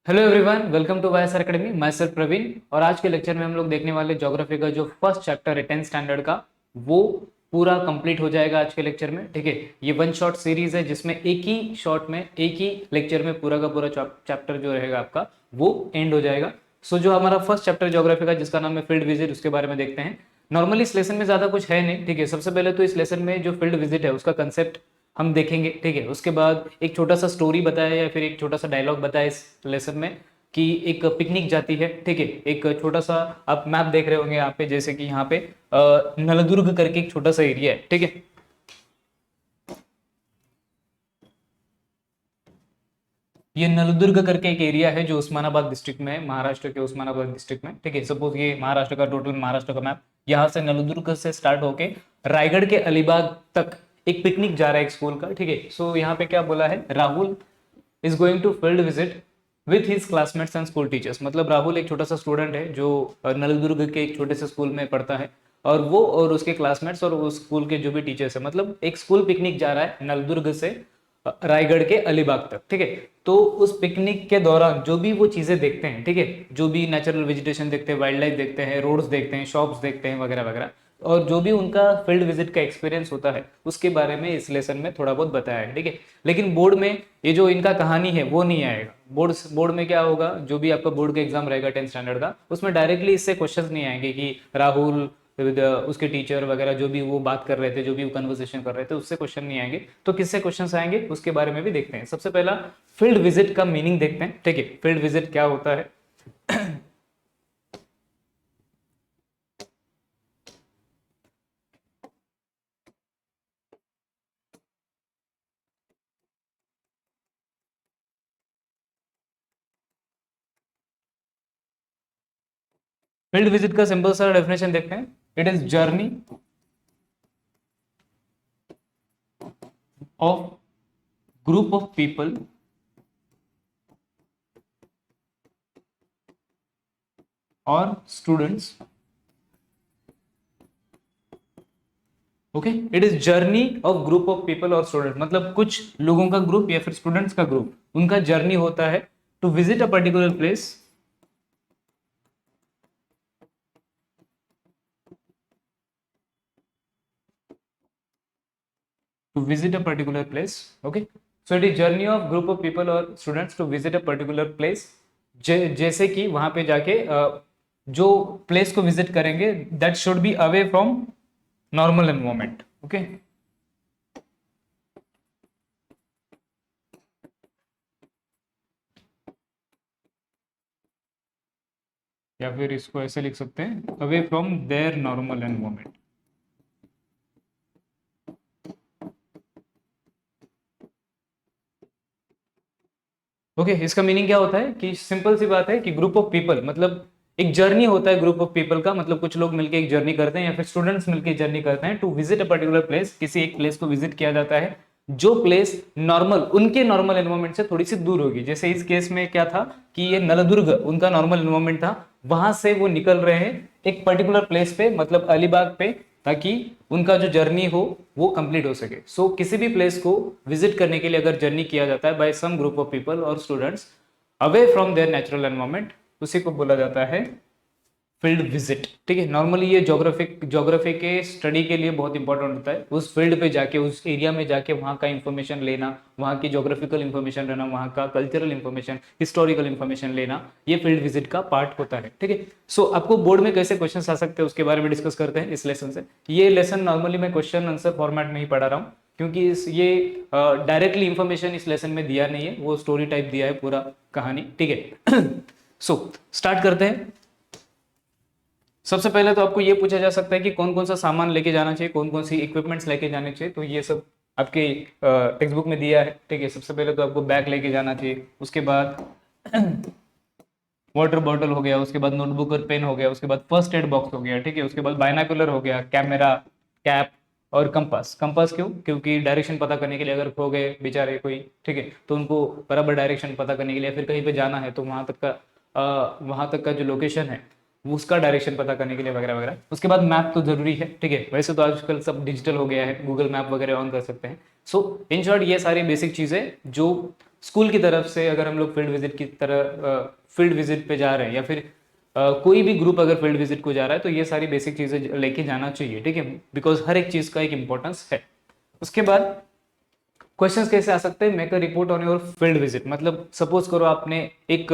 Hello everyone, welcome to YSR academy. Myself Praveen. और आज के लेक्चर में हम लोग देखने वाले ज्योग्राफी का जो फर्स्ट चैप्टर है 10th स्टैंडर्ड का, वो पूरा कंप्लीट हो जाएगा आज के लेक्चर में। ठीक है, ये वन शॉट सीरीज है जिसमें एक ही शॉट में एक ही लेक्चर में पूरा का पूरा चैप्टर जो रहेगा आपका वो एंड हो जाएगा। सो जो हमारा फर्स्ट चैप्टर ज्योग्राफी का जिसका नाम है फील्ड विजिट, उसके बारे में देखते हैं। नॉर्मली इस लेसन में ज्यादा कुछ है नहीं। ठीक है, सबसे पहले तो इस लेसन में जो फील्ड विजिट है उसका कंसेप्ट हम देखेंगे। ठीक है, उसके बाद एक छोटा सा स्टोरी बताया या फिर एक छोटा सा डायलॉग बताया इस लेसन में कि एक पिकनिक जाती है। ठीक है, एक छोटा सा आप मैप देख रहे होंगे यहाँ पे, जैसे कि यहाँ पे नलदुर्ग करके एक छोटा सा एरिया है। ठीक है, ये नलदुर्ग करके एक एरिया है जो उस्मानाबाद डिस्ट्रिक्ट में है, महाराष्ट्र के उस्मानाबाद डिस्ट्रिक्ट में। ठीक है, सपोज ये महाराष्ट्र का टोटल महाराष्ट्र का मैप, यहाँ से नलदुर्ग से स्टार्ट होके रायगढ़ के अलीबाग तक एक पिकनिक जा रहा है एक स्कूल का। ठीक है, सो यहाँ पे क्या बोला है, Rahul is going to field visit with his classmates and school teachers. मतलब राहुल एक छोटा सा स्टूडेंट है जो नलदुर्ग के एक छोटे से स्कूल में पढ़ता है, और वो और उसके क्लासमेट्स और उस स्कूल के जो भी टीचर्स है, मतलब एक स्कूल पिकनिक जा रहा है नलदुर्ग से रायगढ़ के अलीबाग तक। ठीक है, तो उस पिकनिक के दौरान जो भी वो चीजें देखते हैं, ठीक है, जो भी नेचुरल वेजिटेशन देखते हैं, वाइल्ड लाइफ देखते हैं, रोड्स देखते हैं, शॉप्स देखते हैं वगैरह वगैरह, और जो भी उनका फील्ड विजिट का एक्सपीरियंस होता है उसके बारे में इस लेसन में थोड़ा बहुत बताया है। ठीक है, लेकिन बोर्ड में ये जो इनका कहानी है वो नहीं आएगा। बोर्ड में क्या होगा, जो भी आपका बोर्ड का एग्जाम रहेगा 10th स्टैंडर्ड का, उसमें डायरेक्टली इससे क्वेश्चंस नहीं आएंगे कि राहुल उसके टीचर वगैरह जो भी वो बात कर रहे थे, जो भी वो कन्वर्सेशन कर रहे थे, उससे क्वेश्चन नहीं आएंगे। तो किससे क्वेश्चंस आएंगे उसके बारे में भी देखते हैं। सबसे पहला फील्ड विजिट का मीनिंग देखते हैं। ठीक है, फील्ड विजिट क्या होता है। फील्ड विजिट का सिंपल सा डेफिनेशन देखते हैं। It is journey of group of people और students. Okay, it is journey of group of people और स्टूडेंट, मतलब कुछ लोगों का ग्रुप या फिर स्टूडेंट्स का ग्रुप, उनका जर्नी होता है to visit a particular place, to visit a particular place. Okay, so it is journey of group of people और students to visit a particular place. जैसे कि वहां पे जाके जो प्लेस को विजिट करेंगे that should be away from normal environment. Okay, या फिर इसको ऐसे लिख सकते हैं, away from there normal environment. Okay, इसका मीनिंग क्या होता है कि सिंपल सी बात है कि ग्रुप ऑफ पीपल मतलब एक जर्नी होता है ग्रुप ऑफ पीपल का, मतलब कुछ लोग मिलकर एक जर्नी करते हैं या फिर स्टूडेंट्स मिलकर जर्नी करते हैं to visit a particular place. किसी एक प्लेस को विजिट किया जाता है जो प्लेस नॉर्मल उनके नॉर्मल एनवायरमेंट से थोड़ी सी दूर होगी। जैसे इस केस में क्या था कि ये नलदुर्ग उनका नॉर्मल एनवायरमेंट था, वहां से वो निकल रहे हैं एक पर्टिकुलर प्लेस पे, मतलब अलीबाग पे, ताकि उनका जो जर्नी हो वो कंप्लीट हो सके। सो किसी भी प्लेस को विजिट करने के लिए अगर जर्नी किया जाता है by some group of people और students away from their natural environment, उसी को बोला जाता है फील्ड विजिट। ठीक है, नॉर्मली ये ज्योग्राफी के स्टडी के लिए बहुत इंपॉर्टेंट होता है। उस फील्ड पे जाके, उस एरिया में जाके वहाँ का इंफॉर्मेशन लेना, वहाँ की ज्योग्राफिकल इंफॉर्मेशन लेना, वहाँ का कल्चरल इंफॉर्मेशन, हिस्टोरिकल इंफॉर्मेशन लेना, ये फील्ड विजिट का पार्ट होता है। ठीक है, सो आपको बोर्ड में कैसे क्वेश्चन आ सकते हैं उसके बारे में डिस्कस करते हैं इस लेसन से। ये लेसन नॉर्मली मैं क्वेश्चन आंसर फॉर्मेट में ही पढ़ा रहा हूँ, क्योंकि ये डायरेक्टली इंफॉर्मेशन इस लेसन में दिया नहीं है, वो स्टोरी टाइप दिया है पूरा कहानी। ठीक है, सो स्टार्ट करते हैं। सबसे पहले तो आपको ये पूछा जा सकता है कि कौन कौन सा सामान लेके जाना चाहिए, कौन कौन सी इक्विपमेंट्स लेके जाने चाहिए। तो ये सब आपके टेक्स्ट बुक में दिया है। ठीक है, सबसे पहले तो आपको बैग लेके जाना चाहिए, उसके बाद वाटर बॉटल हो गया, उसके बाद नोटबुक और पेन हो गया, उसके बाद फर्स्ट एड बॉक्स हो गया। ठीक है, उसके बाद बाइनाकुलर हो गया, कैमरा, कैप और कंपास। कंपास क्यों, क्योंकि डायरेक्शन पता करने के लिए अगर खो गए बेचारे कोई, ठीक है, तो उनको बराबर डायरेक्शन पता करने के लिए, फिर कहीं पे जाना है तो वहां तक का जो लोकेशन है उसका डायरेक्शन पता करने के लिए वगैरह वगैरह। उसके बाद मैप तो जरूरी है। ठीक है, वैसे तो आजकल सब डिजिटल हो गया है, गूगल मैप वगैरह ऑन कर सकते हैं। सो इन शॉर्ट ये सारी बेसिक चीजें जो स्कूल की तरफ से अगर हम लोग फील्ड विजिट की तरह फील्ड विजिट पे जा रहे हैं, या फिर कोई भी ग्रुप अगर फील्ड विजिट को जा रहा है, तो ये सारी बेसिक चीज़ें लेके जाना चाहिए, ठीक है, बिकॉज हर एक चीज़ का एक इंपॉर्टेंस है। उसके बाद क्वेश्चंस कैसे आ सकते हैं, make a report on your field visit, मतलब सपोज करो आपने एक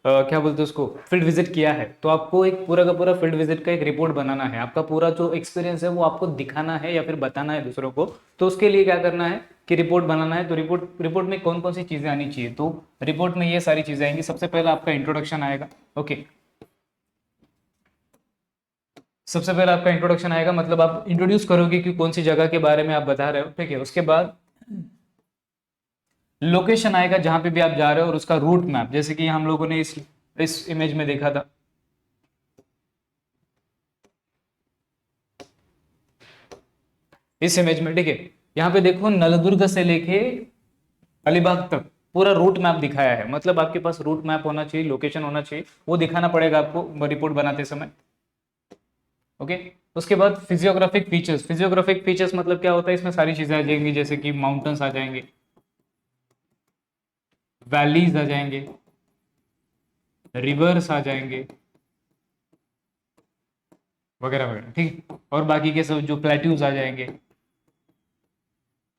क्या बोलते हैं उसको, फील्ड विजिट किया है, तो आपको एक पूरा का पूरा फील्ड विजिट का एक रिपोर्ट बनाना है, आपका पूरा जो एक्सपीरियंस है वो आपको दिखाना है या फिर बताना है दूसरों को। तो उसके लिए क्या करना है कि रिपोर्ट बनाना है। तो रिपोर्ट में कौन कौन सी चीज़ें आनी चाहिए, तो रिपोर्ट में ये सारी चीज़ें आएंगी। सबसे पहला आपका इंट्रोडक्शन आएगा, ओके, सबसे पहले आपका इंट्रोडक्शन आएगा, मतलब आप इंट्रोड्यूस करोगे कि कौन सी जगह के बारे में आप बता रहे हो, ठीक है। उसके बाद लोकेशन आएगा जहां पे भी आप जा रहे हो, और उसका रूट मैप, जैसे कि हम लोगों ने इस इमेज में देखा था। इस इमेज में, ठीक है, यहाँ पे देखो नलदुर्ग से लेके अलीबाग तक पूरा रूट मैप दिखाया है। मतलब आपके पास रूट मैप होना चाहिए, लोकेशन होना चाहिए, वो दिखाना पड़ेगा आपको रिपोर्ट बनाते समय, ओके। उसके बाद फिजियोग्राफिक फीचर्स, फिजियोग्राफिक फीचर्स मतलब क्या होता है, इसमें सारी चीजें आ जाएंगी, जैसे कि माउंटेन्स आ जाएंगे, वैलीज आ जाएंगे, रिवर्स आ जाएंगे, वगैरह वगैरह, ठीक है। और बाकी के सब जो प्लेट्यूज आ जाएंगे,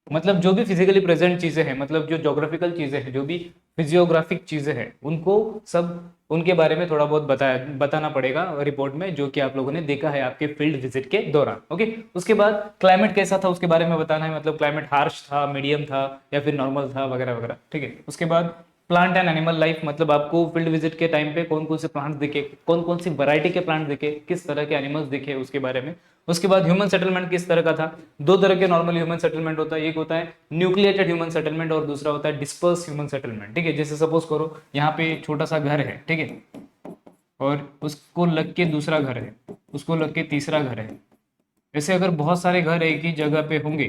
मतलब जो भी फिजिकली प्रेजेंट चीजें हैं, मतलब जो ज्योग्राफिकल चीजें हैं, जो भी फिजियोग्राफिक चीजें हैं, उनको सब उनके बारे में थोड़ा बहुत बताना पड़ेगा रिपोर्ट में, जो कि आप लोगों ने देखा है आपके फील्ड विजिट के दौरान, ओके। उसके बाद क्लाइमेट कैसा था उसके बारे में बताना है, मतलब क्लाइमेट हार्श था, मीडियम था, या फिर नॉर्मल था, वगैरह वगैरह, ठीक है। उसके बाद प्लांट एंड एनिमल लाइफ, मतलब आपको फील्ड विजिट के टाइम पे कौन कौन से प्लांट दिखे, कौन कौन सी वैरायटी के प्लांट दिखे, किस तरह के एनिमल्स दिखे, उसके बारे में। उसके बाद ह्यूमन सेटलमेंट किस तरह का था। दो तरह के नॉर्मल ह्यूमन सेटलमेंट होता है, एक होता है न्यूक्लिएटेड ह्यूमन सेटलमेंट और दूसरा होता है डिस्पर्स ह्यूमन सेटलमेंट, ठीक है। जैसे सपोज करो यहाँ पे छोटा सा घर है, ठीक है, और उसको लग के दूसरा घर है, उसको लग के तीसरा घर है। ऐसे अगर बहुत सारे घर एक ही जगह पे होंगे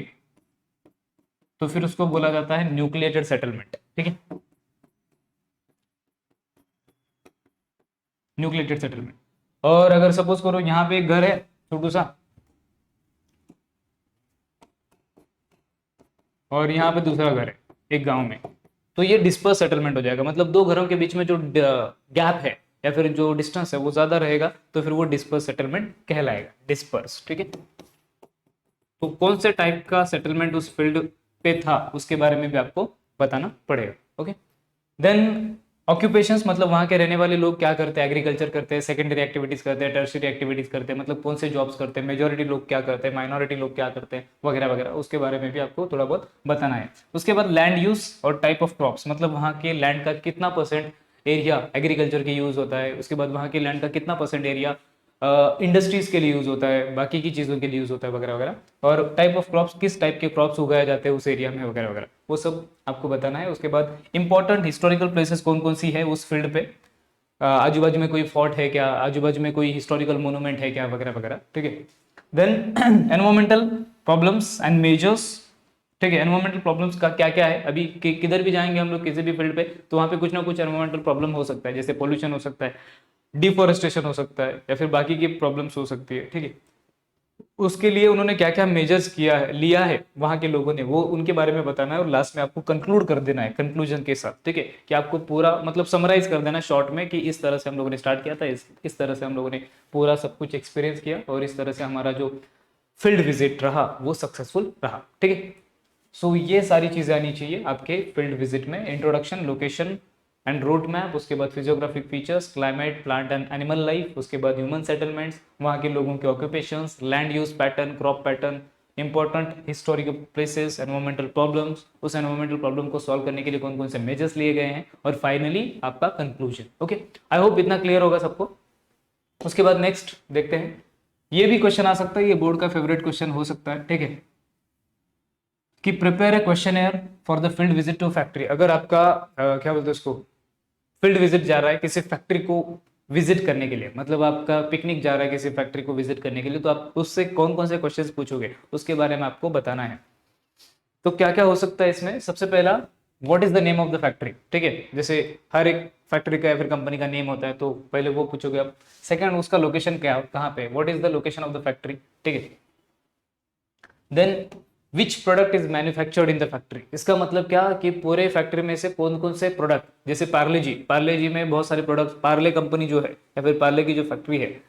तो फिर उसको बोला जाता है न्यूक्लिएटेड सेटलमेंट, ठीक है, न्यूक्लिएटेड सेटलमेंट। और अगर सपोज करो यहाँ पे एक घर है छोटू सा, और यहाँ पे दूसरा घर है एक गांव में, तो ये डिस्पर्स सेटलमेंट हो जाएगा। मतलब दो घरों के बीच में जो गैप है या फिर जो डिस्टेंस है वो ज्यादा रहेगा, तो फिर वो डिस्पर्स सेटलमेंट कहलाएगा, डिस्पर्स, ठीक है। तो कौन से टाइप का सेटलमेंट उस फील्ड पे था उसके बारे में भी आपको बताना पड़ेगा, ओके। देन ऑक्यूपेशंस, मतलब वहाँ के रहने वाले लोग क्या करते हैं, एग्रीकल्चर करते हैं, सेकेंडरी एक्टिविटीज करते हैं, टर्शियरी एक्टिविटीज करते हैं, मतलब कौन से जॉब्स करते हैं, मेजोरिटी लोग क्या करते हैं, माइनॉरिटी लोग क्या करते हैं, वगैरह वगैरह, उसके बारे में भी आपको थोड़ा बहुत बताना है। उसके बाद लैंड यूज और टाइप ऑफ क्रॉप्स, मतलब वहाँ के लैंड का कितना परसेंट एरिया एग्रीकल्चर के यूज होता है, उसके बाद वहाँ के लैंड का कितना परसेंट एरिया इंडस्ट्रीज के लिए यूज होता है, बाकी की चीज़ों के लिए यूज होता है, वगैरह वगैरह। और टाइप ऑफ क्रॉप्स, किस टाइप के क्रॉप्स उगाए जाते हैं उस एरिया में, वगैरह वगैरह, वो सब आपको बताना है। उसके बाद इंपॉर्टेंट हिस्टोरिकल प्लेसेस कौन कौन सी है उस फील्ड पे, आजू बाजू में कोई फोर्ट है क्या, आजू बाजू में कोई हिस्टोरिकल मोनूमेंट है क्या, वगैरह वगैरह, ठीक है। Then environmental problems and measures, ठीक है। एनवायरमेंटल प्रॉब्लम्स का क्या क्या है, अभी किधर भी जाएंगे हम लोग किसी भी फील्ड पे, तो वहाँ पे कुछ ना कुछ एनवायरमेंटल प्रॉब्लम हो सकता है, जैसे पोल्यूशन हो सकता है, डिफोरेस्टेशन हो सकता है, या फिर बाकी की प्रॉब्लम्स हो सकती है, ठीक है। उसके लिए उन्होंने क्या क्या मेजर्स किया है, लिया है वहां के लोगों ने, वो उनके बारे में बताना है, और लास्ट में आपको कंक्लूड कर देना है कंक्लूजन के साथ, ठीक है, कि आपको पूरा मतलब समराइज कर देना शॉर्ट में कि इस तरह से हम लोगों ने स्टार्ट किया था, इस तरह से हम लोगों ने पूरा सब कुछ एक्सपीरियंस किया, और इस तरह से हमारा जो फील्ड विजिट रहा वो सक्सेसफुल रहा, ठीक है। सो ये सारी चीजें आनी चाहिए आपके फील्ड विजिट में, introduction, location and road map, उसके बाद physiographic features, climate, plant and animal life, उसके बाद ह्यूमन सेटलमेंट्स, वहाँ के लोगों के occupations, land use pattern, crop pattern, important historical places, environmental problems, उस एनवायरमेंटल प्रॉब्लम को सॉल्व करने के लिए कौन कौन से मेजर्स लिए गए हैं, और फाइनली आपका कंक्लूजन, ओके। आई होप इतना क्लियर होगा सबको। उसके बाद नेक्स्ट देखते हैं, ये भी क्वेश्चन आ सकता है, ये बोर्ड का फेवरेट क्वेश्चन हो सकता है, ठीक है, कि prepare a question for the field visit to factory. अगर आपका क्या बोलते हैं उसको, फील्ड विजिट जा रहा है किसी फैक्ट्री को विजिट करने के लिए, मतलब आपका पिकनिक जा रहा है किसी फैक्ट्री को विजिट करने के लिए, तो आप उससे कौन कौन से क्वेश्चंस पूछोगे उसके बारे में आपको बताना है। तो क्या क्या हो सकता है इसमें, सबसे पहला, what is the name of the factory, ठीक है, जैसे हर एक फैक्ट्री का या फिर कंपनी का नेम होता है, तो पहले वो पूछोगे आप। सेकंड, उसका लोकेशन क्या, कहाँ पे, what is the location of the factory, ठीक है। Then which product is manufactured in the factory. इसका मतलब क्या कि पूरे फैक्ट्री में से कौन कौन से प्रोडक्ट, जैसे पार्ले जी में बहुत सारे प्रोडक्ट, पार्ले कंपनी जो है या फिर पार्ले की जो फैक्ट्री है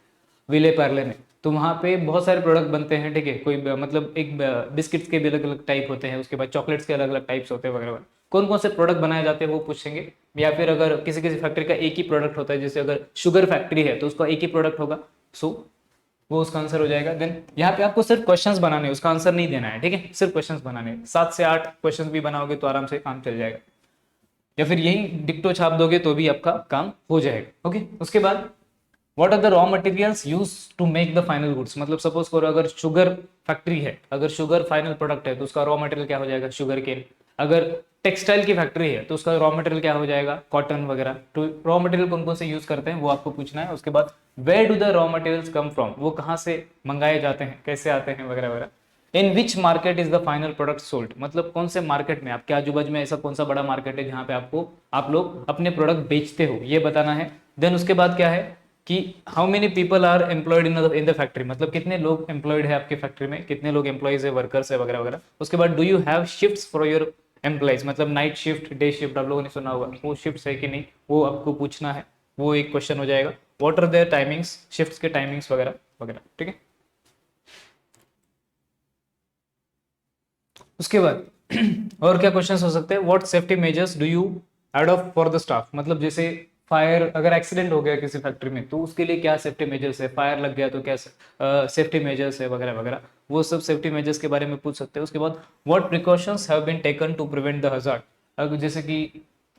विले पार्ले में, तो वहाँ पे बहुत सारे प्रोडक्ट बनते हैं, ठीक है। कोई मतलब एक बिस्किट्स के भी अलग अलग टाइप होते हैं, उसके बाद चॉकलेट्स के अलग अलग टाइप्स होते हैं वगैरह। कौन कौन से प्रोडक्ट बनाए जाते हैं वो पूछेंगे। या फिर अगर किसी किसी फैक्ट्री का एक ही प्रोडक्ट होता है, जैसे अगर शुगर फैक्ट्री है तो उसका एक ही प्रोडक्ट होगा, सो वो उसका आंसर हो जाएगा। देन यहाँ पे आपको सिर्फ क्वेश्चंस बनाने हैं, उसका आंसर नहीं देना है, ठीक है। सिर्फ क्वेश्चंस बनाने हैं, 7 से 8 क्वेश्चंस भी बनाओगे तो आराम से काम चल जाएगा, या फिर यही डिक्टो छाप दोगे तो भी आपका काम हो जाएगा। ओके, उसके बाद what are the raw materials use to make the final goods. मतलब सपोज करो अगर शुगर फैक्ट्री है, अगर शुगर फाइनल प्रोडक्ट है तो उसका रॉ मटेरियल क्या हो जाएगा, शुगर केन। अगर टेक्सटाइल की फैक्ट्री है तो उसका रॉ मटेरियल क्या हो जाएगा, कॉटन वगैरह। तो रॉ मटेरियल कौन कौन से यूज करते हैं वो आपको पूछना है। उसके बाद where do the raw materials come from, वो कहाँ से मंगाए जाते हैं, कैसे आते हैं वगैरह वगैरह। In which market is the final product sold, मतलब कौन से मार्केट में, आपके आजू बाजू में ऐसा कौन सा बड़ा मार्केट है जहाँ पे आप लोग अपने प्रोडक्ट बेचते हो, ये बताना है। देन उसके बाद क्या है कि how many people are employed in the factory, मतलब कितने लोग एम्प्लॉयड है आपकी फैक्ट्री में, कितने लोग एम्प्लॉयज है, वर्कर्स है वगैरह वगैरह। उसके बाद do you have shifts for your employees, मतलब नाइट शिफ्ट, डे शिफ्ट, आप लोगों ने सुना होगा, वो शिफ्ट्स है कि नहीं वो आपको पूछना है, वो एक क्वेश्चन हो जाएगा। What are their timings, shifts के टाइमिंग्स वगैरह वगैरह, ठीक है। उसके बाद और क्या क्वेश्चंस हो सकते हैं, what safety measures do you adopt for the staff, मतलब जैसे फायर, अगर एक्सीडेंट हो गया किसी फैक्ट्री में तो उसके लिए क्या सेफ्टी मेजर्स है, फायर लग गया तो क्या सेफ्टी मेजर्स है वगैरह वगैरह, वो सब सेफ्टी मेजर्स के बारे में पूछ सकते हैं। उसके बाद what precautions have been taken to prevent the hazard, अगर जैसे कि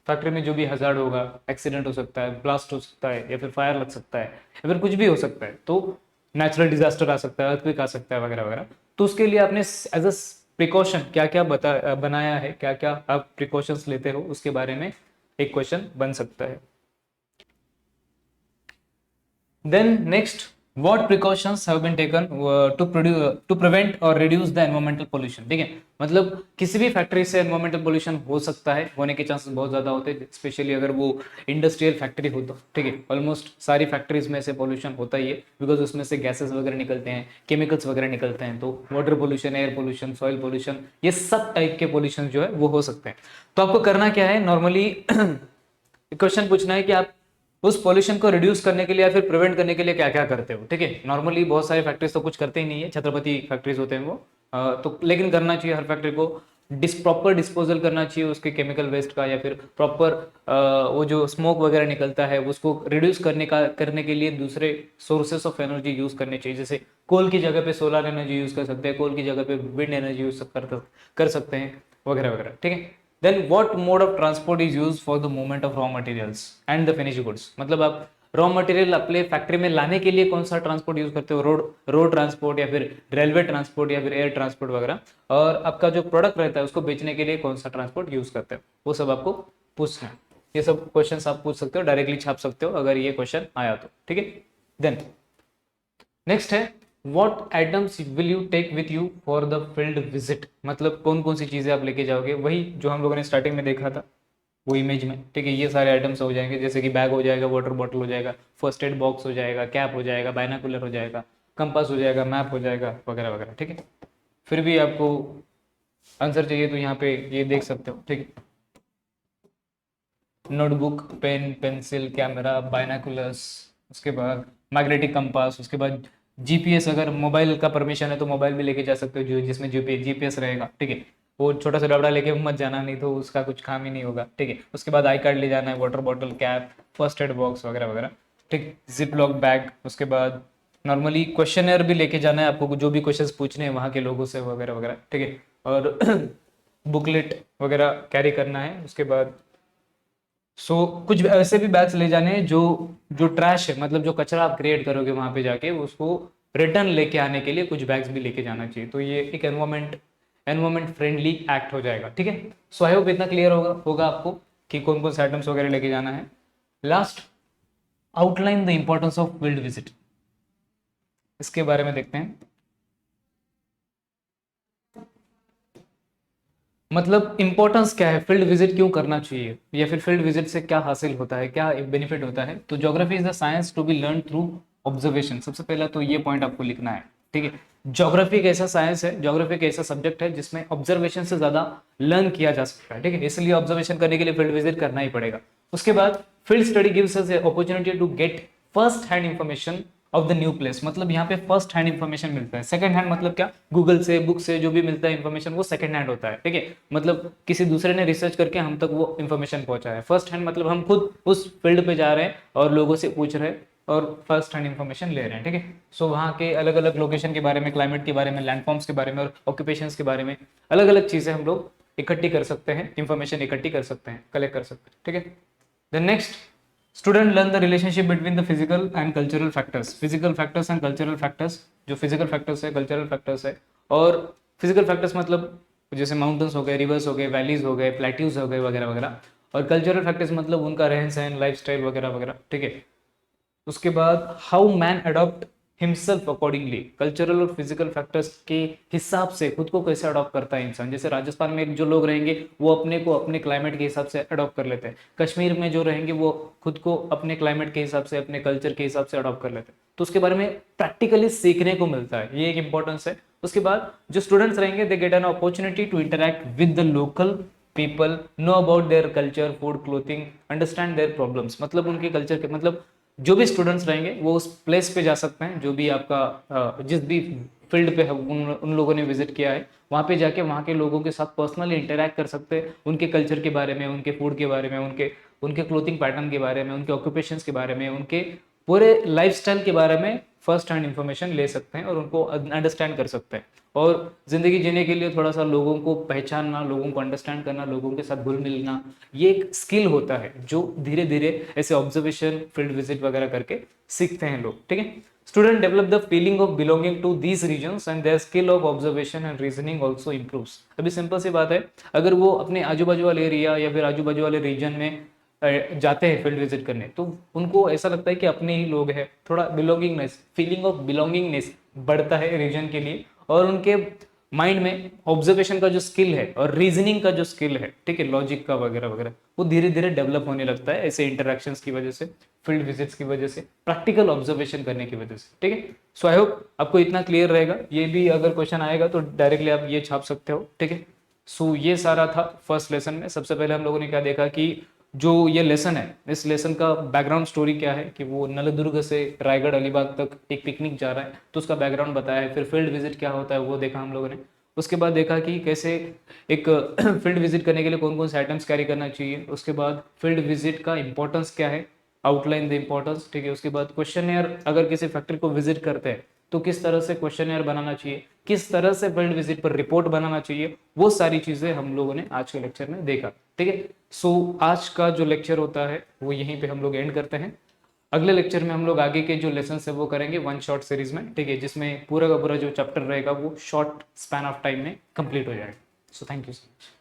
फैक्ट्री में जो भी हजार्ड होगा, एक्सीडेंट हो सकता है, ब्लास्ट हो सकता है, या फिर फायर लग सकता है, या फिर कुछ भी हो सकता है, तो नेचुरल डिजास्टर आ सकता है, अर्थक्वेक आ सकता है वगैरह वगैरह, तो उसके लिए आपने एज अ प्रिकॉशन क्या क्या बनाया है, क्या क्या आप प्रिकॉशंस लेते हो, उसके बारे में एक क्वेश्चन बन सकता है। Then next, what precautions have been taken to prevent और रिड्यूस द एनवायरमेंटल पोल्यूशन, ठीक है। मतलब किसी भी फैक्ट्री से एनवायरमेंटल पोल्यूशन हो सकता है, होने के चांसेस बहुत ज्यादा होते हैं, स्पेशली अगर वो इंडस्ट्रियल फैक्ट्री हो तो, ठीक है। ऑलमोस्ट सारी फैक्ट्रीज में से पोल्यूशन होता ही है, बिकॉज उसमें से गैसेस वगैरह निकलते हैं, केमिकल्स वगैरह निकलते हैं, तो water pollution, air pollution, soil pollution, ये सब टाइप के पोल्यूशन जो है वो हो सकते हैं। तो आपको करना क्या है, नॉर्मली क्वेश्चन पूछना है कि आप उस पॉल्यूशन को रिड्यूस करने के लिए या फिर प्रिवेंट करने के लिए क्या क्या करते हो, ठीक है। नॉर्मली बहुत सारे फैक्ट्रीज तो कुछ करते ही नहीं है, छत्रपति फैक्ट्रीज होते हैं वो, तो लेकिन करना चाहिए हर फैक्ट्री को, प्रॉपर डिस्पोजल करना चाहिए उसके केमिकल वेस्ट का, या फिर प्रॉपर वो जो स्मोक वगैरह निकलता है उसको रिड्यूस करने के लिए दूसरे सोर्सेस ऑफ एनर्जी यूज करने चाहिए, जैसे कोल की जगह पे सोलर एनर्जी यूज कर सकते हैं, कोल की जगह पे विंड एनर्जी यूज कर सकते हैं वगैरह वगैरह, ठीक है। Then what mode of transport is use for the movement of raw materials and the finish goods, मतलब आप रॉ मटेरियल अपने फैक्ट्री में लाने के लिए कौन सा ट्रांसपोर्ट यूज करते हो, रोड ट्रांसपोर्ट, या फिर रेलवे ट्रांसपोर्ट, या फिर एयर ट्रांसपोर्ट वगैरह, और आपका जो प्रोडक्ट रहता है उसको बेचने के लिए कौन सा ट्रांसपोर्ट यूज करते हो, वो सब आपको पूछना है। ये सब क्वेश्चन आप पूछ सकते हो, डायरेक्टली छाप सकते हो अगर ये क्वेश्चन आया तो, ठीक है। देन नेक्स्ट है what items will you take with you for the field visit, मतलब कौन कौन सी चीजें आप लेके जाओगे, वही जो हम लोगों ने स्टार्टिंग में देखा था वो इमेज में, ठीक है। ये सारे आइटम्स हो जाएंगे, जैसे कि बैग हो जाएगा, वाटर बॉटल हो जाएगा, फर्स्ट एड बॉक्स हो जाएगा, कैप हो जाएगा, बाइनाकुलर हो जाएगा, कंपास हो जाएगा, मैप हो जाएगा वगैरह वगैरह, ठीक है। फिर भी आपको आंसर चाहिए तो यहाँ पे ये देख सकते हो, ठीक है। Notebook, pen, pencil, camera, binoculars, उसके बाद मैग्नेटिक कंपास, उसके बाद जीपीएस, अगर मोबाइल का परमिशन है तो मोबाइल भी लेके जा सकते हो जो जिसमें जीपीएस रहेगा, ठीक है। वो छोटा सा डबड़ा लेके मत जाना, नहीं तो उसका कुछ काम ही नहीं होगा, ठीक है। उसके बाद आई कार्ड ले जाना है, water bottle, cap, first aid box वगैरह वगैरह, ठीक। जिप लॉक बैग, उसके बाद नॉर्मली क्वेश्चनर भी लेके जाना है आपको, जो भी क्वेश्चंस पूछने हैं वहाँ के लोगों से वगैरह वगैरह, ठीक है। और बुकलेट वगैरह कैरी करना है। उसके बाद कुछ ऐसे भी बैग्स ले जाने हैं जो जो ट्रैश है, मतलब जो कचरा आप क्रिएट करोगे वहां पे जाके उसको रिटर्न लेके आने के लिए कुछ बैग्स भी लेके जाना चाहिए, तो ये एक एनवायरमेंट फ्रेंडली एक्ट हो जाएगा, ठीक है। सो आई होप इतना क्लियर होगा आपको कि कौन कौन से आइटम्स वगैरह लेके जाना है। Last, outline the importance of field visit, इसके बारे में देखते हैं। मतलब इंपॉर्टेंस क्या है, फील्ड विजिट क्यों करना चाहिए, या फिर फील्ड विजिट से क्या हासिल होता है, क्या बेनिफिट होता है। तो geography is the science to be learn through observation, सबसे पहला तो ये पॉइंट आपको लिखना है। ठीक है। ज्योग्राफी एक ऐसा साइंस है, ज्योग्राफी एक ऐसा सब्जेक्ट है जिसमें ऑब्जर्वेशन से ज्यादा लर्न किया जा सकता है, ठीक है। इसलिए ऑब्जर्वेशन करने के लिए फील्ड विजिट करना ही पड़ेगा। उसके बाद field study gives us opportunity to get first hand information of the new place, मतलब यहाँ पे फर्स्ट हैंड इंफॉर्मेशन मिलता है। सेकंड हैंड मतलब क्या, गूगल से, बुक से जो भी मिलता है इंफॉर्मेशन वो सेकंड हैंड होता है, ठीक है। मतलब किसी दूसरे ने रिसर्च करके हम तक वो इंफॉर्मेशन पहुंचा है। फर्स्ट हैंड मतलब हम खुद उस फील्ड पे जा रहे हैं और लोगों से पूछ रहे हैं और फर्स्ट हैंड इंफॉर्मेशन ले रहे हैं, ठीक है। सो वहाँ के अलग अलग लोकेशन के बारे में, क्लाइमेट के बारे में, लैंडफॉर्म्स के बारे में और ऑक्यूपेशंस के बारे में अलग अलग चीजें हम लोग इकट्ठी कर सकते हैं, इंफॉर्मेशन इकट्ठी कर सकते हैं, कलेक्ट कर सकते हैं, ठीक है। The next, student learn the relationship between the physical and cultural factors. Physical factors and cultural factors, जो फिजिकल फैक्टर्स है, कल्चरल फैक्टर्स है। और फिजिकल फैक्टर्स मतलब जैसे माउंटेन्स हो गए, रिवर्स हो गए, वैलीज हो गए, प्लेट्यूज हो गए वगैरह वगैरह। और कल्चरल फैक्टर्स मतलब उनका रहन सहन, लाइफ स्टाइल वगैरह वगैरह, ठीक है। उसके बाद how man adopt himself accordingly, cultural और फिजिकल फैक्टर्स के हिसाब से खुद को कैसे अडॉप्ट करता है इंसान। जैसे राजस्थान में जो लोग रहेंगे वो अपने को अपने क्लाइमेट के हिसाब से अडॉप्ट कर लेते हैं, कश्मीर में जो रहेंगे वो खुद को अपने क्लाइमेट के हिसाब से, अपने कल्चर के हिसाब से अडॉप्ट कर लेते हैं। तो उसके बारे में प्रैक्टिकली सीखने को मिलता है, ये एक इंपॉर्टेंस है। उसके बाद जो स्टूडेंट्स रहेंगे they get an opportunity to interact with the local people, know about their culture, food, clothing, understand their problems. मतलब उनके कल्चर के, मतलब जो भी स्टूडेंट्स रहेंगे वो उस प्लेस पे जा सकते हैं, जो भी आपका जिस भी फील्ड पे उन लोगों ने विजिट किया है, वहाँ पे जाके वहाँ के लोगों के साथ पर्सनली इंटरेक्ट कर सकते हैं, उनके कल्चर के बारे में, उनके फूड के बारे में, उनके उनके क्लोथिंग पैटर्न के बारे में, उनके ऑक्यूपेशंस के बारे में, उनके पूरे लाइफस्टाइल के बारे में फर्स्ट हैंड इंफॉर्मेशन ले सकते हैं और उनको अंडरस्टैंड कर सकते हैं। और ज़िंदगी जीने के लिए थोड़ा सा लोगों को पहचानना, लोगों को अंडरस्टैंड करना, लोगों के साथ घुल मिलना, ये एक स्किल होता है जो धीरे धीरे ऐसे ऑब्जर्वेशन, फील्ड विजिट वगैरह करके सीखते हैं लोग, ठीक है। Student develop the feeling of belonging to these regions and their skill of observation and reasoning also improves. अभी सिंपल सी बात है, अगर वो अपने आजू बाजू वाले एरिया या फिर आजू बाजू वाले रीजन में जाते हैं फील्ड विजिट करने, तो उनको ऐसा लगता है कि अपने ही लोग हैं, थोड़ा बिलोंगिंगनेस, फीलिंग ऑफ बिलोंगिंगनेस बढ़ता है रीजन के लिए। और उनके माइंड में ऑब्जर्वेशन का जो स्किल है और रीजनिंग का जो स्किल है, ठीक है, लॉजिक का वगैरह वगैरह, वो धीरे धीरे डेवलप होने लगता है ऐसे इंटरेक्शंस की वजह से, फील्ड विजिट्स की वजह से, प्रैक्टिकल ऑब्जर्वेशन करने की वजह से, ठीक है। सो आई होप आपको इतना क्लियर रहेगा। ये भी अगर क्वेश्चन आएगा तो डायरेक्टली आप ये छाप सकते हो, ठीक है। सो ये सारा था फर्स्ट लेसन में। सबसे पहले हम लोगों ने क्या देखा कि जो ये लेसन है, इस लेसन का बैकग्राउंड स्टोरी क्या है, कि वो नलदुर्ग से रायगढ़ अलीबाग तक एक पिकनिक जा रहा है, तो उसका बैकग्राउंड बताया है। फिर फील्ड विजिट क्या होता है वो देखा हम लोगों ने। उसके बाद देखा कि कैसे एक फील्ड विजिट करने के लिए कौन कौन से आइटम्स कैरी करना चाहिए। उसके बाद फील्ड विजिट का इंपॉर्टेंस क्या है, आउटलाइन द इंपॉर्टेंस, ठीक है। उसके बाद क्वेश्चनेयर, अगर किसी फैक्ट्री को विजिट करते हैं तो किस तरह से क्वेश्चनेयर बनाना चाहिए, किस तरह से फील्ड विजिट पर रिपोर्ट बनाना चाहिए, वो सारी चीजें हम लोगों ने आज के लेक्चर में देखा, ठीक है। सो आज का जो लेक्चर होता है वो यहीं पे हम लोग एंड करते हैं। अगले लेक्चर में हम लोग आगे के जो लेसन है वो करेंगे वन शॉट सीरीज में, ठीक है, जिसमें पूरा का पूरा जो चैप्टर रहेगा वो शॉर्ट स्पैन ऑफ टाइम में कंप्लीट हो जाएगा। So thank you so much.